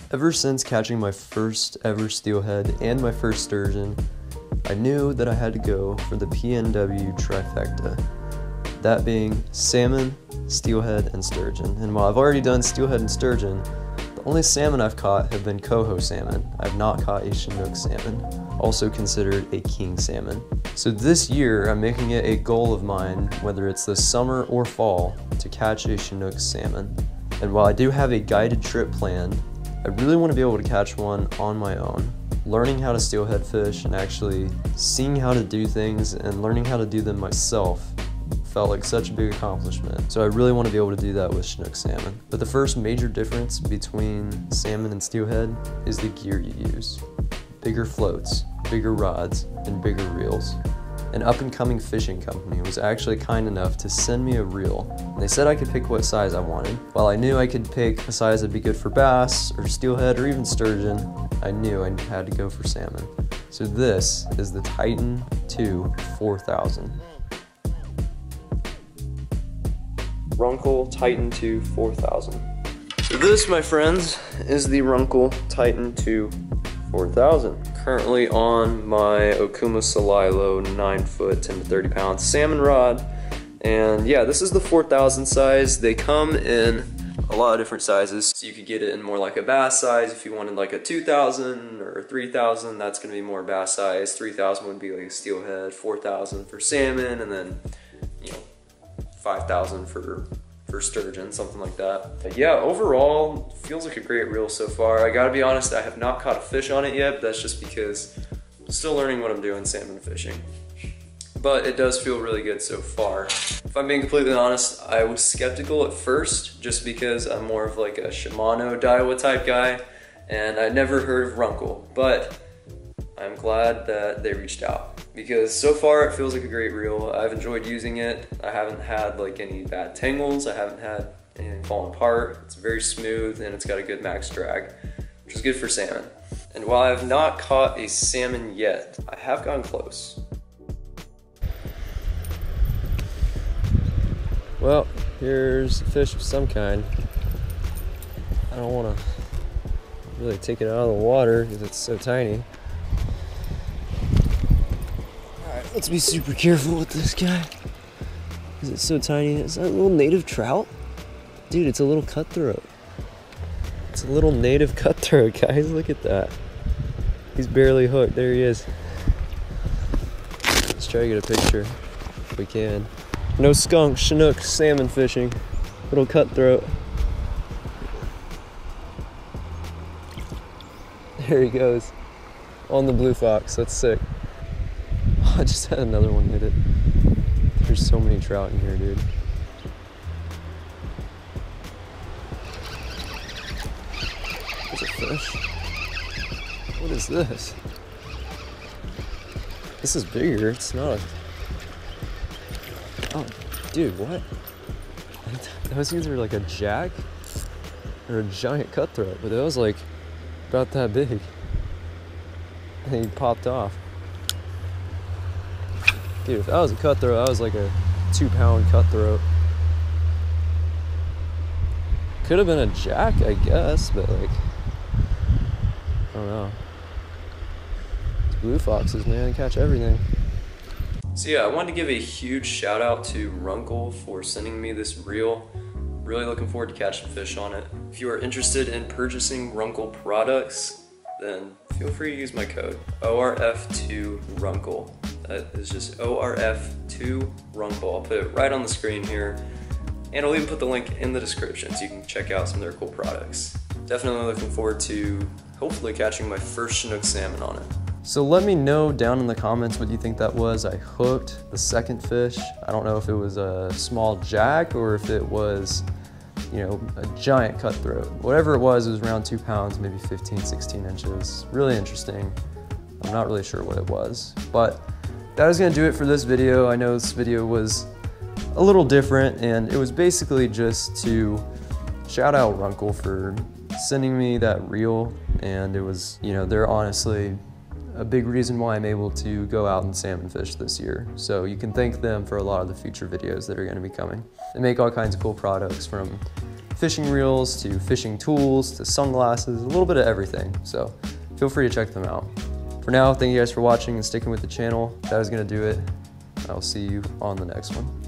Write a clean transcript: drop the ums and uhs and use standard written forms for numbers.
Ever since catching my first ever steelhead and my first sturgeon, I knew that I had to go for the PNW trifecta. That being salmon, steelhead, and sturgeon. And while I've already done steelhead and sturgeon, the only salmon I've caught have been coho salmon. I've not caught a Chinook salmon, also considered a king salmon. So this year, I'm making it a goal of mine, whether it's this summer or fall, to catch a Chinook salmon. And while I do have a guided trip planned, I really want to be able to catch one on my own. Learning how to steelhead fish and actually seeing how to do things and learning how to do them myself felt like such a big accomplishment. So I really want to be able to do that with Chinook salmon. But the first major difference between salmon and steelhead is the gear you use. Bigger floats, bigger rods, and bigger reels. An up-and-coming fishing company was actually kind enough to send me a reel. And they said I could pick what size I wanted. While I knew I could pick a size that'd be good for bass, or steelhead, or even sturgeon, I knew I had to go for salmon. So this is the Titan II 4000. RUNCL Titan II 4000. So this, my friends, is the RUNCL Titan II 4000. Currently on my Okuma Salilo 9-foot, 10 to 30 pound salmon rod. And yeah, this is the 4000 size. They come in a lot of different sizes. So you could get it in more like a bass size if you wanted like a 2000 or a 3000, that's gonna be more bass size. 3000 would be like a steelhead, 4000 for salmon, and then, you know, 5,000 for sturgeon, something like that. But yeah, overall, feels like a great reel so far. I gotta be honest, I have not caught a fish on it yet, but that's just because I'm still learning what I'm doing salmon fishing. But it does feel really good so far. If I'm being completely honest, I was skeptical at first, just because I'm more of like a Shimano Daiwa type guy, and I'd never heard of RUNCL, but I'm glad that they reached out. Because so far it feels like a great reel. I've enjoyed using it. I haven't had like any bad tangles. I haven't had anything falling apart. It's very smooth and it's got a good max drag, which is good for salmon. And while I have not caught a salmon yet, I have gone close. Well, here's a fish of some kind. I don't want to really take it out of the water because it's so tiny. Let's be super careful with this guy because it's so tiny. Is that a little native trout? Dude, it's a little cutthroat. It's a little native cutthroat, guys. Look at that. He's barely hooked. There he is. Let's try to get a picture if we can. No skunk, Chinook, salmon fishing. Little cutthroat. There he goes. On the blue fox. That's sick. I just had another one hit it. There's so many trout in here, dude. There's a fish. What is this? This is bigger. It's not a... Oh, dude, what? Those things are like a jack or a giant cutthroat, but that was like about that big. And he popped off. Dude, if that was a cutthroat, that was like a 2-pound cutthroat. Could have been a jack, I guess, but like, I don't know. These blue foxes, man, catch everything. So yeah, I wanted to give a huge shout out to RUNCL for sending me this reel. Really looking forward to catching fish on it. If you are interested in purchasing RUNCL products, then feel free to use my code, ORF2RUNCL. That is just ORF2RUNCL. I'll put it right on the screen here, and I'll even put the link in the description so you can check out some of their cool products. Definitely looking forward to hopefully catching my first Chinook salmon on it. So let me know down in the comments what you think that was. I hooked the second fish. I don't know if it was a small jack or if it was, you know, a giant cutthroat. Whatever it was around 2 pounds, maybe 15, 16 inches. Really interesting. I'm not really sure what it was, but that is gonna do it for this video. I know this video was a little different, and it was basically just to shout out RUNCL for sending me that reel, and it was, you know, they're honestly a big reason why I'm able to go out and salmon fish this year. So you can thank them for a lot of the future videos that are gonna be coming. They make all kinds of cool products, from fishing reels to fishing tools to sunglasses, a little bit of everything. So feel free to check them out. For now, thank you guys for watching and sticking with the channel. That was gonna do it. I will see you on the next one.